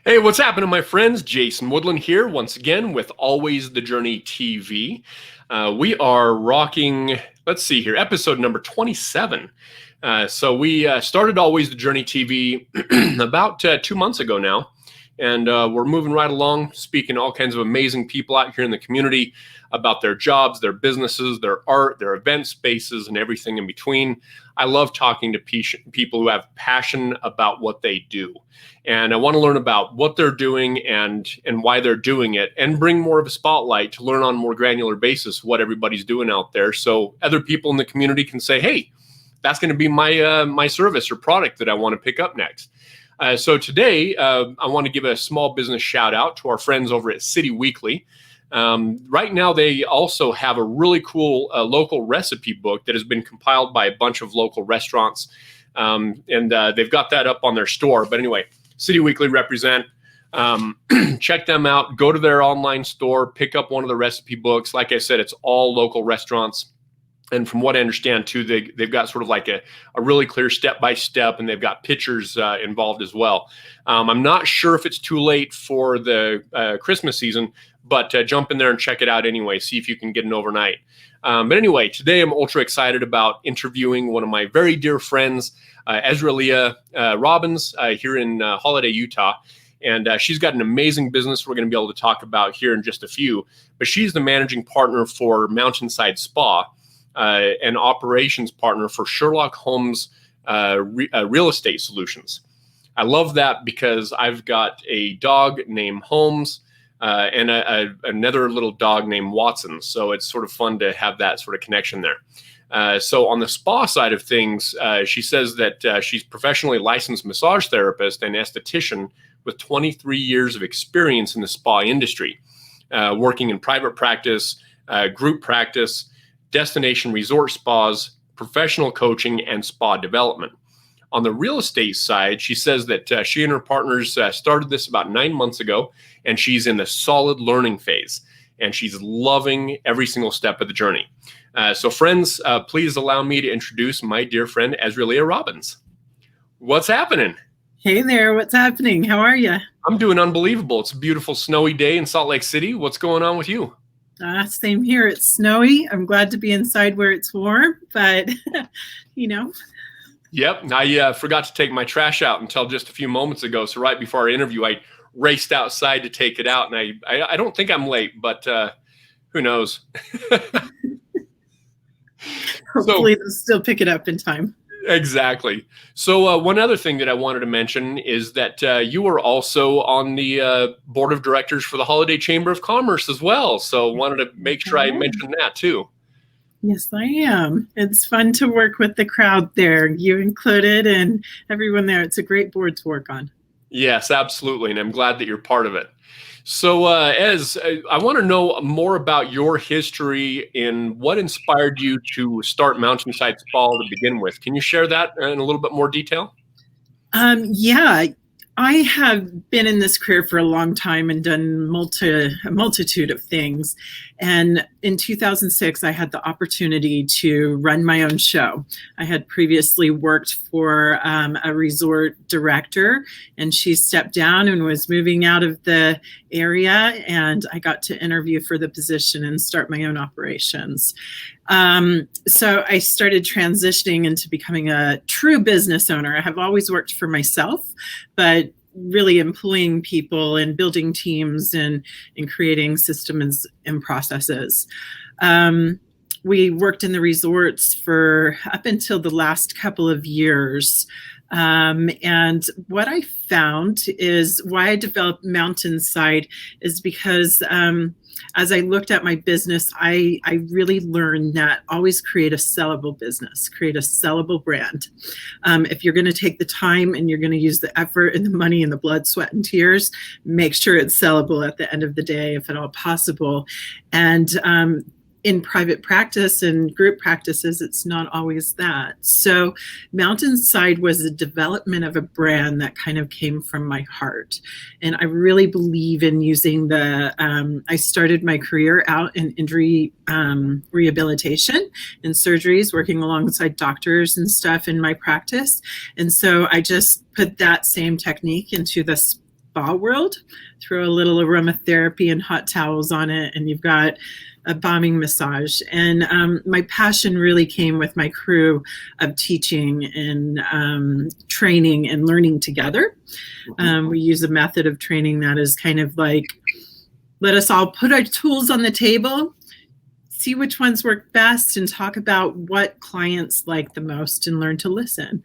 Hey, what's happening, my friends? Jason Woodland here once again with Always the Journey TV. We are rocking, let's see here, episode number 27. So we started Always the Journey TV about 2 months ago now. And we're moving right along, speaking to all kinds of amazing people out here in the community about their jobs, their businesses, their art, their event spaces, and everything in between. I love talking to people who have passion about what they do. And I want to learn about what they're doing and why they're doing it, and bring more of a spotlight to learn on a more granular basis what everybody's doing out there, so other people in the community can say, hey, that's going to be my service or product that I want to pick up next. So today, I want to give a small business shout out to our friends over at City Weekly. Right now, they also have a really cool local recipe book that has been compiled by a bunch of local restaurants. And they've got that up on their store. But anyway, City Weekly represent. Check them out. Go to their online store. Pick up one of the recipe books. Like I said, it's all local restaurants. And from what I understand, too, they've got sort of like a really clear step-by-step, and they've got pictures involved as well. I'm not sure if it's too late for the Christmas season, but jump in there and check it out anyway. See if you can get an overnight. But anyway, today I'm ultra excited about interviewing one of my very dear friends, Ezralea Robbins, here in Holladay, Utah. And she's got an amazing business we're going to be able to talk about here in just a few. But she's the managing partner for Mountainside Spa, an operations partner for Sherlock Homes Real Estate Solutions. I love that because I've got a dog named Holmes and another little dog named Watson. So it's sort of fun to have that sort of connection there. So on the spa side of things, she says that she's professionally licensed massage therapist and esthetician with 23 years of experience in the spa industry, working in private practice, group practice, destination resort spas, professional coaching, and spa development. On the real estate side, she says that she and her partners started this about 9 months ago, and she's in the solid learning phase, and she's loving every single step of the journey. So friends, please allow me to introduce my dear friend, Ezralea Robbins. What's happening? Hey there, what's happening? How are you? I'm doing unbelievable. It's a beautiful snowy day in Salt Lake City. What's going on with you? Same here. It's snowy. I'm glad to be inside where it's warm, but Yep. I forgot to take my trash out until just a few moments ago. So right before our interview, I raced outside to take it out, and I don't think I'm late, but who knows? Hopefully they'll still pick it up in time. Exactly. So one other thing that I wanted to mention is that you are also on the board of directors for the Holladay Chamber of Commerce as well. So wanted to make sure I mentioned that too. Yes, I am. It's fun to work with the crowd there, you included, and everyone there. It's a great board to work on. Yes, absolutely. And I'm glad that you're part of it. So Ez, I want to know more about your history and what inspired you to start Mountainside Spa to begin with. Can you share that in a little bit more detail? Yeah, I have been in this career for a long time and done a multitude of things. And in 2006, I had the opportunity to run my own show. I had previously worked for a resort director, and she stepped down and was moving out of the area, and I got to interview for the position and start my own operations. So I started transitioning into becoming a true business owner. I have always worked for myself, but really employing people and building teams and creating systems and processes. We worked in the resorts for up until the last couple of years. And what I found is why I developed Mountainside is because as I looked at my business, I really learned that always create a sellable business, create a sellable brand. If you're going to take the time and you're going to use the effort and the money and the blood, sweat, and tears, make sure it's sellable at the end of the day, if at all possible. And in private practice and group practices, it's not always that. So Mountainside was the development of a brand that kind of came from my heart. And I really believe in using I started my career out in injury rehabilitation and surgeries, working alongside doctors and stuff in my practice. And so I just put that same technique into the spa world. Throw a little aromatherapy and hot towels on it, and you've got a bombing massage. And my passion really came with my crew of teaching and training and learning together. We use a method of training that is kind of like, let us all put our tools on the table, see which ones work best, and talk about what clients like the most and learn to listen.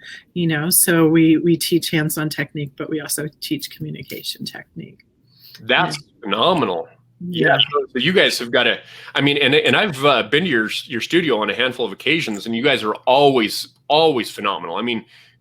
So we teach hands-on technique, but we also teach communication technique. That's phenomenal. Yeah. So you guys have got to, and I've been to your studio on a handful of occasions, and you guys are always phenomenal.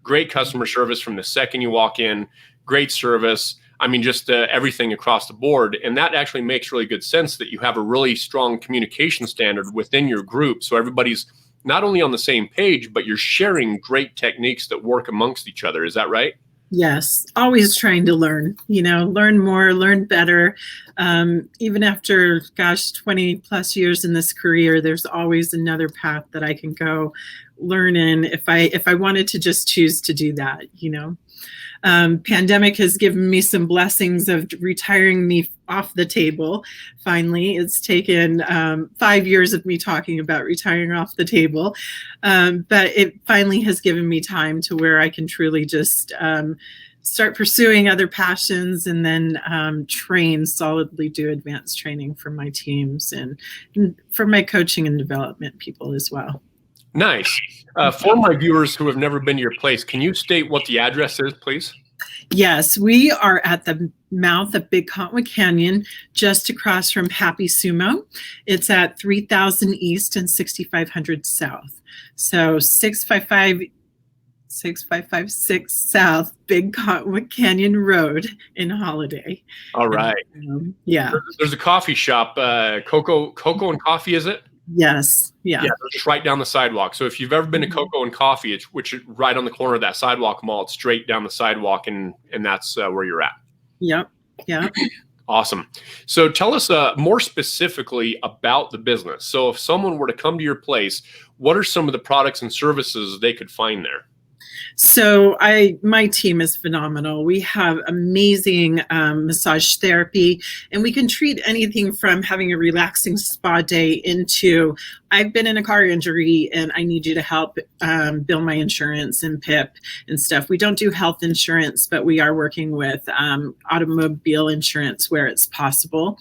Great customer service from the second you walk in, great service. Just everything across the board. And that actually makes really good sense that you have a really strong communication standard within your group. So everybody's not only on the same page, but you're sharing great techniques that work amongst each other. Is that right? Yes. Always trying to learn, learn more, learn better. Even after, 20 plus years in this career, there's always another path that I can go learn in if I wanted to just choose to do that, Pandemic has given me some blessings of retiring me off the table. Finally, it's taken 5 years of me talking about retiring off the table. But it finally has given me time to where I can truly just start pursuing other passions, and then train solidly, do advanced training for my teams and for my coaching and development people as well. Nice. For my viewers who have never been to your place, can you state what the address is, please? Yes, we are at the mouth of Big Cottonwood Canyon, just across from Happy Sumo. It's at 3000 East and 6500 South. So 6556 South, Big Cottonwood Canyon Road in Holladay. All right. Yeah. There's a coffee shop, Cocoa and Coffee, is it? Yes. Yeah. Just right down the sidewalk. So if you've ever been to Cocoa and Coffee, which is right on the corner of that sidewalk mall, it's straight down the sidewalk, and that's where you're at. Yep. Yeah. Awesome. So tell us more specifically about the business. So if someone were to come to your place, what are some of the products and services they could find there? So my team is phenomenal. We have amazing massage therapy, and we can treat anything from having a relaxing spa day into, I've been in a car injury and I need you to help bill my insurance and PIP and stuff. We don't do health insurance, but we are working with automobile insurance where it's possible.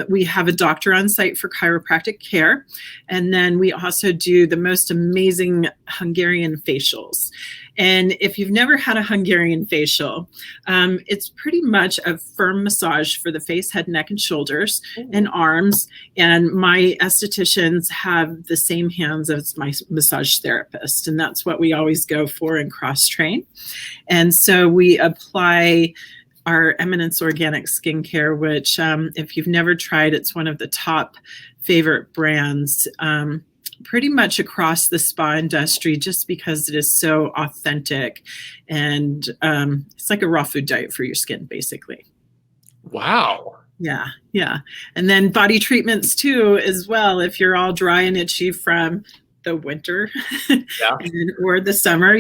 We have a doctor on site for chiropractic care. And then we also do the most amazing Hungarian facials. And if you've never had a Hungarian facial, it's pretty much a firm massage for the face, head, neck, and shoulders and arms. And my estheticians have the same hands as my massage therapist. And that's what we always go for and cross-train. And so we apply our Eminence Organic Skincare, which if you've never tried, it's one of the top favorite brands pretty much across the spa industry, just because it is so authentic, and it's like a raw food diet for your skin, basically. Wow. Yeah. And then body treatments too, as well. If you're all dry and itchy from the winter or the summer,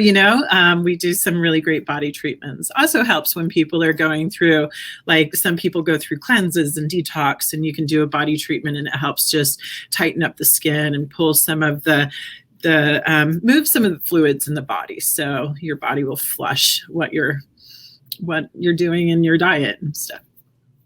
we do some really great body treatments. Also helps when people are going through, like some people go through cleanses and detox, and you can do a body treatment and it helps just tighten up the skin and pull some of move some of the fluids in the body, so your body will flush what you're doing in your diet and stuff.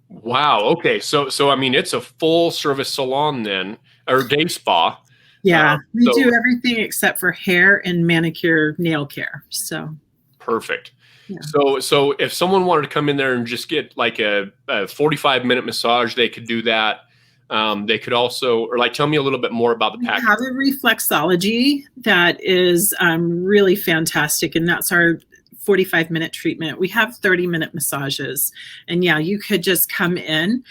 Wow. Okay. So it's a full service salon then, or day spa. Yeah, we do everything except for hair and manicure, nail care. So perfect. Yeah. So if someone wanted to come in there and just get like a 45-minute massage, they could do that. They could also, or tell me a little bit more about the package. We have a reflexology that is really fantastic, and that's our 45-minute treatment. We have 30-minute massages, and you could just come in.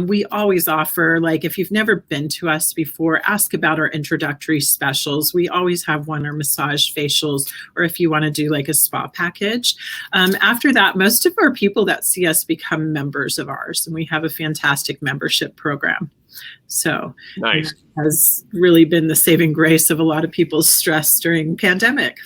We always offer, if you've never been to us before, ask about our introductory specials. We always have one or massage facials, or if you want to do a spa package. After that, most of our people that see us become members of ours, and we have a fantastic membership program. So nice. That has really been the saving grace of a lot of people's stress during pandemic.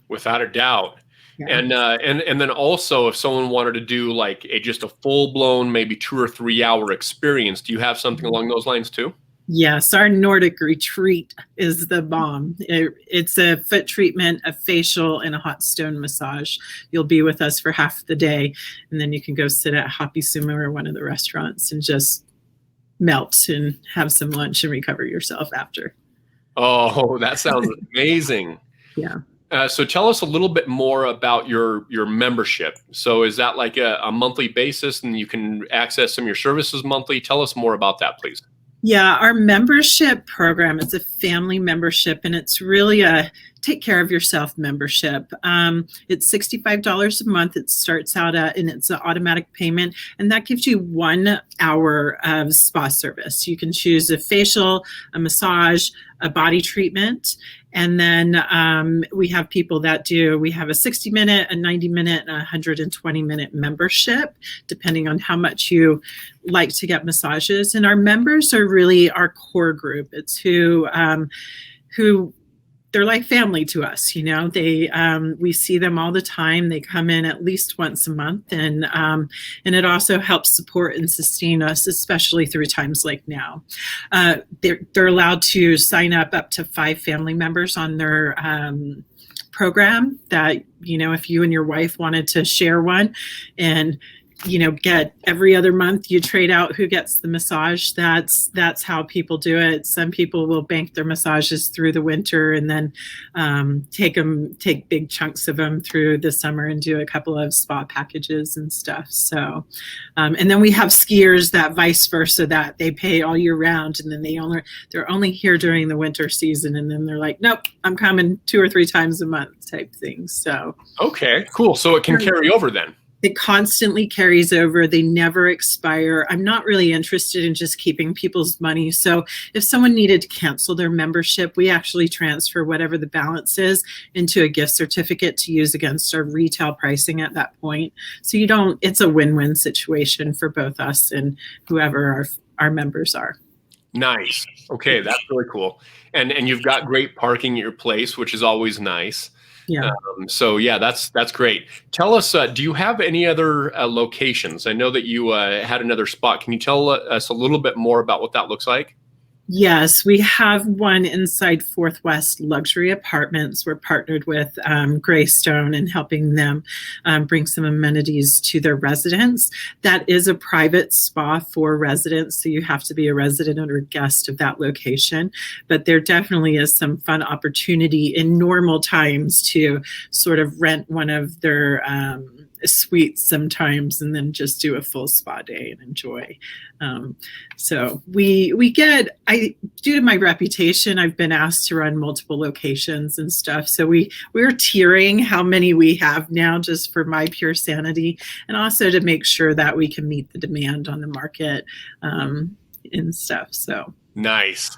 Without a doubt. Yeah. And then also, if someone wanted to do like just a full blown, maybe 2 or 3 hour experience, do you have something along those lines too? Yes, our Nordic retreat is the bomb. It's a foot treatment, a facial, and a hot stone massage. You'll be with us for half the day, and then you can go sit at Happy Sumo or one of the restaurants and just melt and have some lunch and recover yourself after. Oh, that sounds amazing. Yeah. So tell us a little bit more about your membership. So is that like a monthly basis and you can access some of your services monthly? Tell us more about that, please. Yeah, our membership program is a family membership, and it's really a take care of yourself membership. It's $65 a month. It starts out at, and it's an automatic payment, and that gives you 1 hour of spa service. You can choose a facial, a massage, a body treatment. And then we have people that we have a 60-minute, a 90-minute, and a 120-minute membership, depending on how much you like to get massages. And our members are really our core group. It's who they're like family to us. We see them all the time. They come in at least once a month, and it also helps support and sustain us, especially through times like now. They're allowed to sign up to 5 family members on their program. That if you and your wife wanted to share one, and get every other month you trade out who gets the massage. That's how people do it. Some people will bank their massages through the winter and then take big chunks of them through the summer and do a couple of spa packages and stuff. So, and then we have skiers that vice versa, that they pay all year round, and then they're only here during the winter season, and then they're like, nope, I'm coming 2 or 3 times a month type thing. So okay, cool. So it can carry over then. It constantly carries over. They never expire. I'm not really interested in just keeping people's money. So if someone needed to cancel their membership, we actually transfer whatever the balance is into a gift certificate to use against our retail pricing at that point. So it's a win-win situation for both us and whoever our members are. Nice. Okay, that's really cool. And you've got great parking at your place, which is always nice. Yeah. So yeah, that's great. Tell us, do you have any other locations? I know that you had another spot. Can you tell us a little bit more about what that looks like? Yes, we have one inside Fourth West Luxury Apartments. We're partnered with Greystone and helping them bring some amenities to their residents. That is a private spa for residents, so you have to be a resident or guest of that location. But there definitely is some fun opportunity in normal times to sort of rent one of their suites sometimes and then just do a full spa day and enjoy. So we get, due to my reputation, I've been asked to run multiple locations and stuff. So we're tiering how many we have now, just for my pure sanity, and also to make sure that we can meet the demand on the market and stuff. So nice.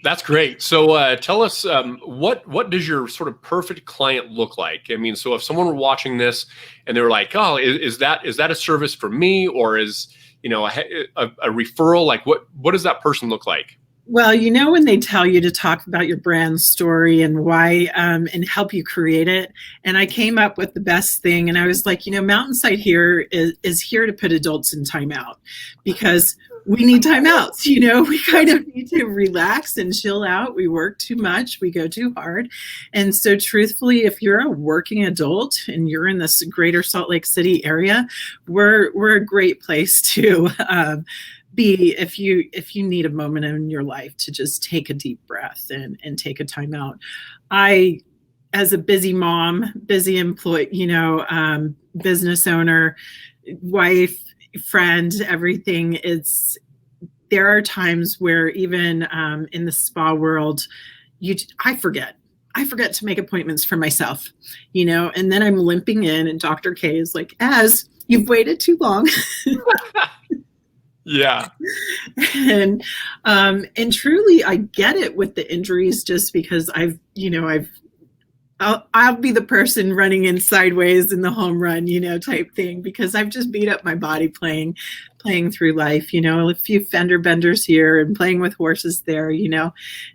That's great. So tell us, what does your sort of perfect client look like? I mean, so if someone were watching this and they were like, oh, is that a service for me, or is a referral? Like what does that person look like? Well, when they tell you to talk about your brand story and why, and help you create it. And I came up with the best thing, and I was like, Mountainside here is here to put adults in timeout, because we need timeouts. We kind of need to relax and chill out. We work too much. We go too hard. And so truthfully, if you're a working adult and you're in this greater Salt Lake City area, we're a great place to be if you need a moment in your life to just take a deep breath and take a time out. I, as a busy mom, busy employee, business owner, wife, friend, everything, there are times where even in the spa world, I forget to make appointments for myself, and then I'm limping in and Dr. K is like, "Az, you've waited too long." Yeah. And truly I get it with the injuries, just because I've I'll be the person running in sideways in the home run, type thing, because I've just beat up my body playing through life, a few fender benders here and playing with horses there,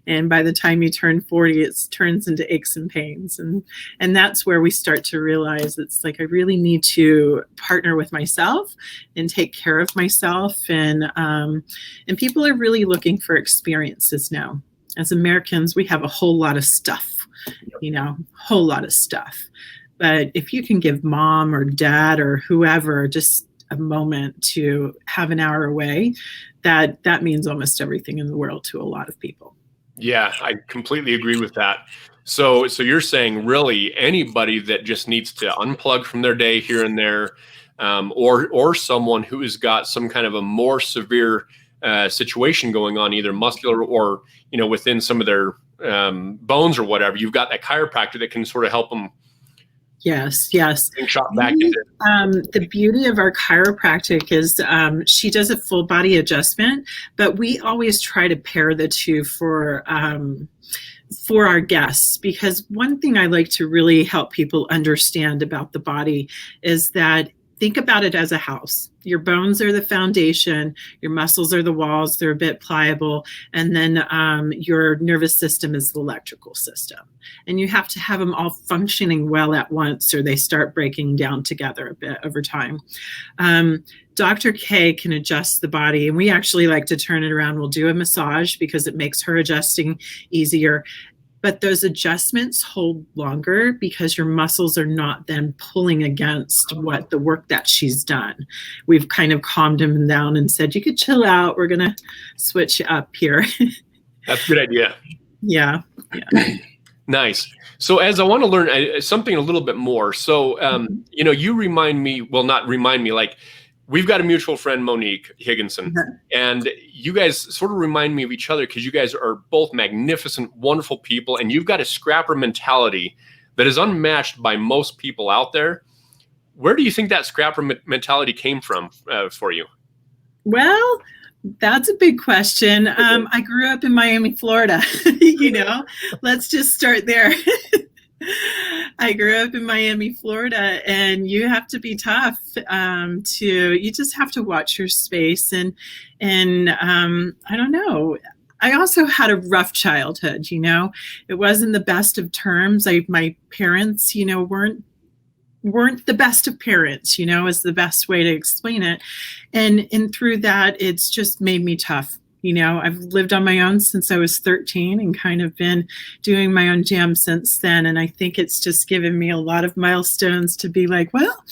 and by the time you turn 40, it turns into aches and pains. And that's where we start to realize it's like, I really need to partner with myself and take care of myself. And people are really looking for experiences now. As Americans, we have a whole lot of stuff. Whole lot of stuff. But if you can give mom or dad or whoever just a moment to have an hour away, that means almost everything in the world to a lot of people. Yeah, I completely agree with that. So you're saying really anybody that just needs to unplug from their day here and there, or someone who has got some kind of a more severe situation going on, either muscular or within some of their bones or whatever, you've got that chiropractor that can sort of help them. Yes. Shot back into the beauty of our chiropractic is she does a full body adjustment, but we always try to pair the two for our guests, because one thing I like to really help people understand about the body is that think about it as a house. Your bones are the foundation, your muscles are the walls, they're a bit pliable, and then your nervous system is the electrical system. And you have to have them all functioning well at once, or they start breaking down together a bit over time. Dr. K can adjust the body, and we actually like to turn it around. We'll do a massage because it makes her adjusting easier. But those adjustments hold longer because your muscles are not then pulling against what the work that she's done. We've kind of calmed him down and said, you could chill out. We're going to switch up here. That's a good idea. Yeah. Nice. So as I want to learn something a little bit more. So, you remind me, well, not remind me, like we've got a mutual friend, Monique Higginson, and you guys sort of remind me of each other because you guys are both magnificent, wonderful people, and you've got a scrapper mentality that is unmatched by most people out there. Where do you think that scrapper mentality came from for you? Well, that's a big question. I grew up in Miami, Florida. Let's just start there. I grew up in Miami, Florida, and you have to be tough. You just have to watch your space, and I don't know. I also had a rough childhood. It wasn't the best of terms. My parents, weren't the best of parents. Is the best way to explain it, and through that, it's just made me tough. I've lived on my own since I was 13 and kind of been doing my own jam since then. And I think it's just given me a lot of milestones to be like, well,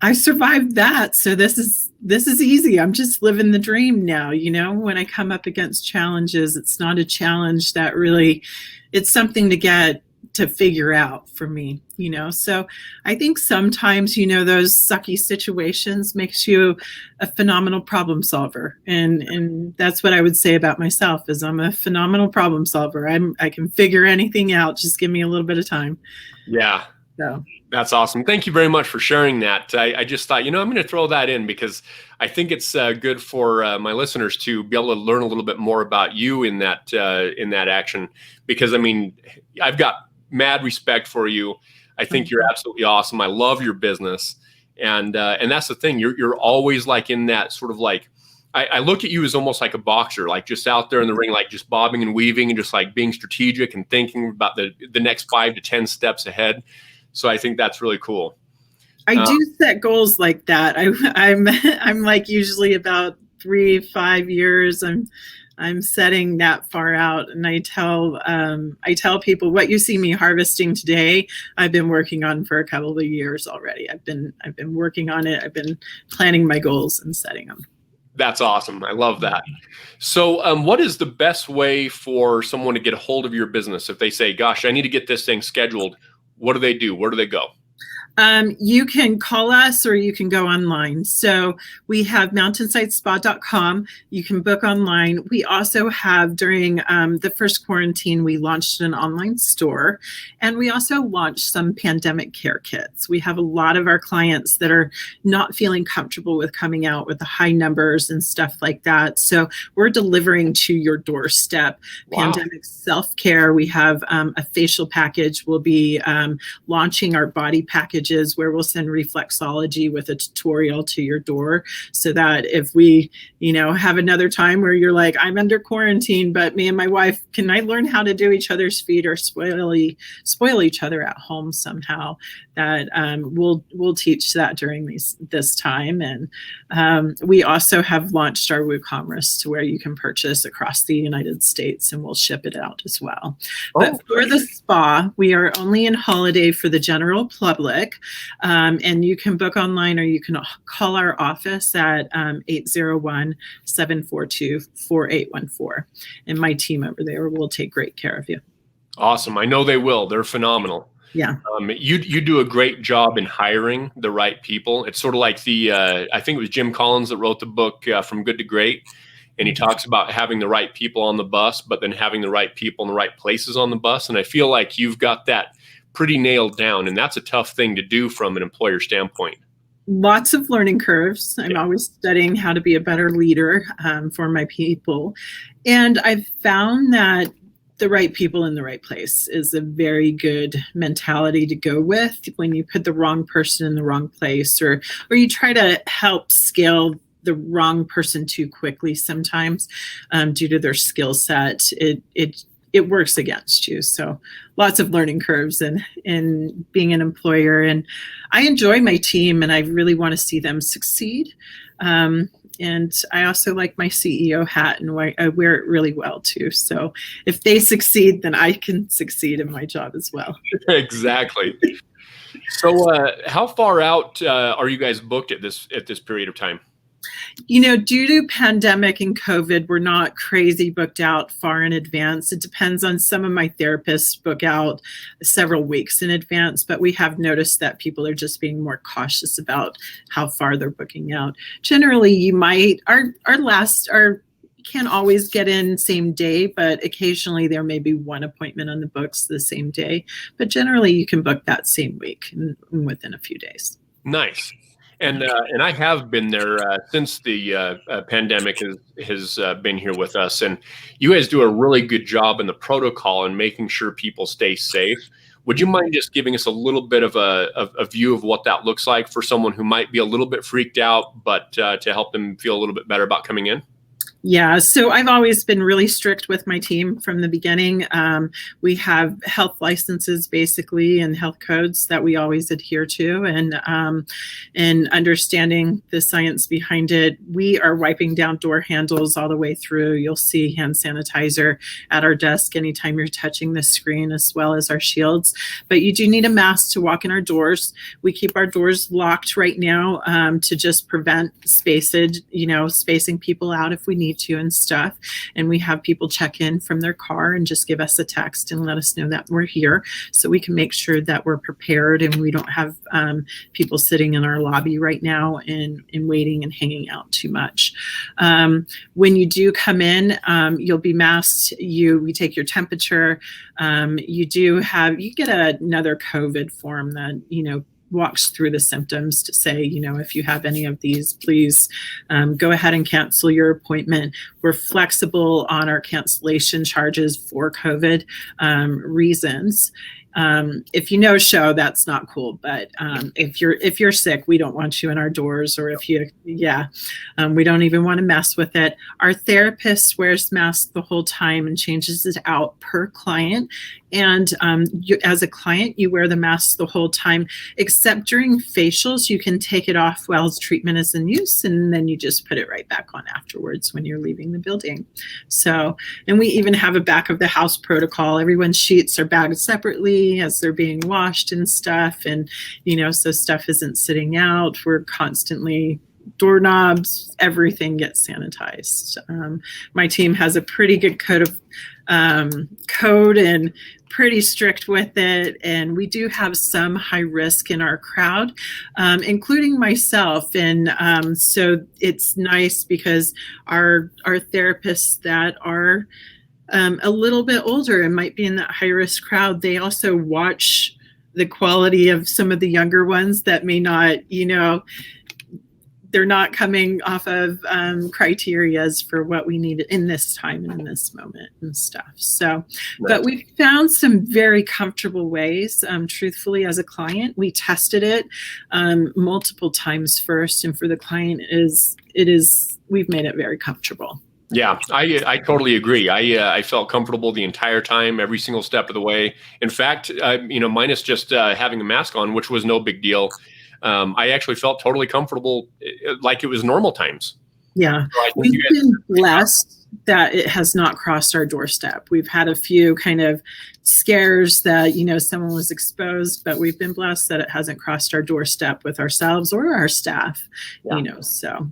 I survived that. So this is easy. I'm just living the dream now. When I come up against challenges, it's not a challenge that really, it's something to figure out for me, So I think sometimes, those sucky situations makes you a phenomenal problem solver. And that's what I would say about myself is I'm a phenomenal problem solver. I can figure anything out. Just give me a little bit of time. Yeah. So that's awesome. Thank you very much for sharing that. I just thought, I'm going to throw that in because I think it's good for my listeners to be able to learn a little bit more about you in that action. Because I've got mad respect for you. I think you're absolutely awesome. I love your business. And that's the thing. You're always like in that sort of like, I look at you as almost like a boxer, like just out there in the ring, like just bobbing and weaving and just like being strategic and thinking about the next 5 to 10 steps ahead. So I think that's really cool. I do set goals like that. I'm like usually about 3-5 years. I'm setting that far out, and I tell people what you see me harvesting today, I've been working on for a couple of years already. I've been working on it. I've been planning my goals and setting them. That's awesome. I love that. So what is the best way for someone to get a hold of your business? If they say, gosh, I need to get this thing scheduled, what do they do? Where do they go? You can call us or you can go online. So we have mountainsidespa.com. You can book online. We also have, during the first quarantine, we launched an online store, and we also launched some pandemic care kits. We have a lot of our clients that are not feeling comfortable with coming out with the high numbers and stuff like that. So we're delivering to your doorstep. Wow. Pandemic self-care. We have a facial package. We'll be launching our body package, where we'll send reflexology with a tutorial to your door, so that if we, have another time where you're like, I'm under quarantine, but me and my wife, can I learn how to do each other's feet or spoil each other at home somehow, that we'll teach that during this time. And we also have launched our WooCommerce, to where you can purchase across the United States, and we'll ship it out as well. But for the spa, we are only in Holladay for the general public. And you can book online, or you can call our office at 801-742-4814. And my team over there will take great care of you. Awesome. I know they will. They're phenomenal. Yeah. You do a great job in hiring the right people. It's sort of like I think it was Jim Collins that wrote the book From Good to Great. And he talks about having the right people on the bus, but then having the right people in the right places on the bus. And I feel like you've got that pretty nailed down, and that's a tough thing to do from an employer standpoint. Lots of learning curves. I'm always studying how to be a better leader for my people. And I've found that the right people in the right place is a very good mentality to go with. When you put the wrong person in the wrong place, or you try to help scale the wrong person too quickly, sometimes due to their skill set, it works against you. So lots of learning curves in being an employer. And I enjoy my team, and I really want to see them succeed. And I also like my CEO hat, and I wear it really well too. So if they succeed, then I can succeed in my job as well. Exactly. So how far out are you guys booked at this period of time? Due to pandemic and COVID, we're not crazy booked out far in advance. It depends on, some of my therapists book out several weeks in advance, but we have noticed that people are just being more cautious about how far they're booking out. Generally, you might, can't always get in same day, but occasionally there may be one appointment on the books the same day. But generally, you can book that same week within a few days. Nice. And I have been there since the pandemic has been here with us. And you guys do a really good job in the protocol and making sure people stay safe. Would you mind just giving us a little bit of a view of what that looks like for someone who might be a little bit freaked out, but to help them feel a little bit better about coming in? Yeah, so I've always been really strict with my team from the beginning. We have health licenses, basically, and health codes that we always adhere to, and understanding the science behind it. We are wiping down door handles all the way through. You'll see hand sanitizer at our desk anytime you're touching the screen, as well as our shields. But you do need a mask to walk in our doors. We keep our doors locked right now to just prevent spacing people out if we need to and stuff. And we have people check in from their car and just give us a text and let us know that we're here, so we can make sure that we're prepared and we don't have people sitting in our lobby right now and waiting and hanging out too much. When you do come in, you'll be masked. We take your temperature. You get another COVID form that walks through the symptoms to say, if you have any of these, please go ahead and cancel your appointment. We're flexible on our cancellation charges for COVID reasons. If you no-show, that's not cool. But if you're sick, we don't want you in our doors. Or we don't even want to mess with it. Our therapist wears masks the whole time and changes it out per client. And as a client, you wear the mask the whole time, except during facials. You can take it off while treatment is in use, and then you just put it right back on afterwards when you're leaving the building. So, and we even have a back of the house protocol. Everyone's sheets are bagged separately as they're being washed and stuff. And, so stuff isn't sitting out. We're constantly, doorknobs, everything gets sanitized. My team has a pretty good code code and pretty strict with it. And we do have some high risk in our crowd, including myself. And so it's nice because our therapists that are a little bit older and might be in that high risk crowd, they also watch the quality of some of the younger ones that may not, they're not coming off of criterias for what we need in this time and in this moment and stuff. So, but we found some very comfortable ways. Truthfully, as a client, we tested it multiple times first, and for the client, we've made it very comfortable. Yeah, I totally agree. I felt comfortable the entire time, every single step of the way. In fact, minus just having a mask on, which was no big deal. I actually felt totally comfortable, like it was normal times. Yeah, so we've been blessed that it has not crossed our doorstep. We've had a few kind of scares that, someone was exposed, but we've been blessed that it hasn't crossed our doorstep with ourselves or our staff, so.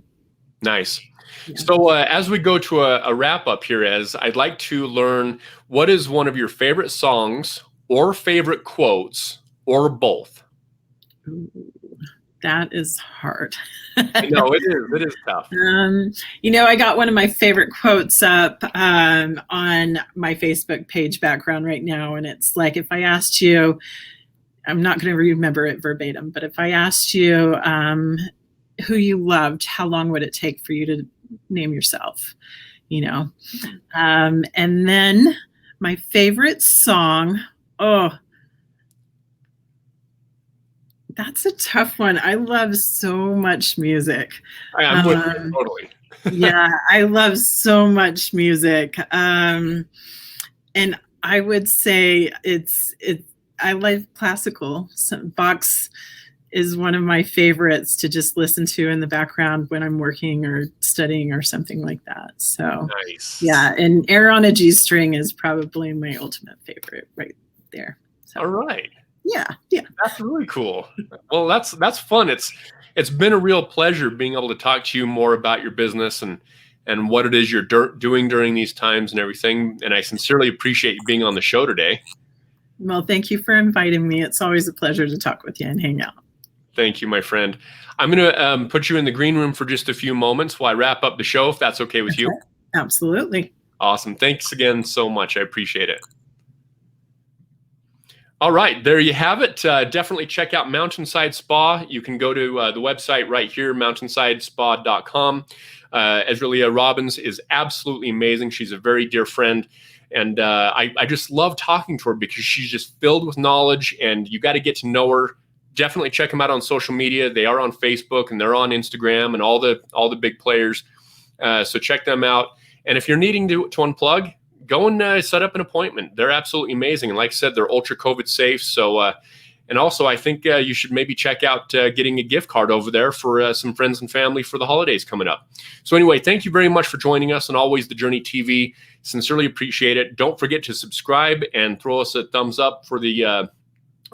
Nice. Yeah. So as we go to a wrap up here, I'd like to learn, what is one of your favorite songs or favorite quotes or both? Ooh, that is hard. No, it is. It is tough. I got one of my favorite quotes up on my Facebook page background right now. And it's like, if I asked you, I'm not going to remember it verbatim, but if I asked you who you loved, how long would it take for you to name yourself? And then my favorite song, that's a tough one. I love so much music. I'm with you, totally. Yeah, I love so much music. And I would say I like classical. Bach is one of my favorites to just listen to in the background when I'm working or studying or something like that. So nice. Yeah, and Air on a G String is probably my ultimate favorite right there. So. All right. Yeah. That's really cool. Well, that's fun. It's been a real pleasure being able to talk to you more about your business and what it is you're doing during these times and everything. And I sincerely appreciate you being on the show today. Well, thank you for inviting me. It's always a pleasure to talk with you and hang out. Thank you, my friend. I'm going to put you in the green room for just a few moments while I wrap up the show, if that's okay with you. Absolutely. Awesome. Thanks again so much. I appreciate it. All right, there you have it. Definitely check out Mountainside Spa. You can go to the website right here, mountainsidespa.com. Ezralea Robbins is absolutely amazing. She's a very dear friend. And I just love talking to her because she's just filled with knowledge, and you got to get to know her. Definitely check them out on social media. They are on Facebook and they're on Instagram and all the big players. So check them out. And if you're needing to unplug, go and set up an appointment. They're absolutely amazing. And like I said, they're ultra COVID safe. So, and also I think you should maybe check out getting a gift card over there for some friends and family for the holidays coming up. So anyway, thank you very much for joining us on Always the Journey TV. Sincerely appreciate it. Don't forget to subscribe and throw us a thumbs up for the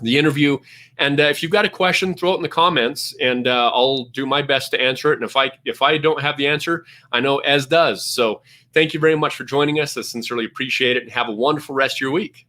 interview. And if you've got a question, throw it in the comments and I'll do my best to answer it. And if I don't have the answer, I know Ez does. So thank you very much for joining us. I sincerely appreciate it, and have a wonderful rest of your week.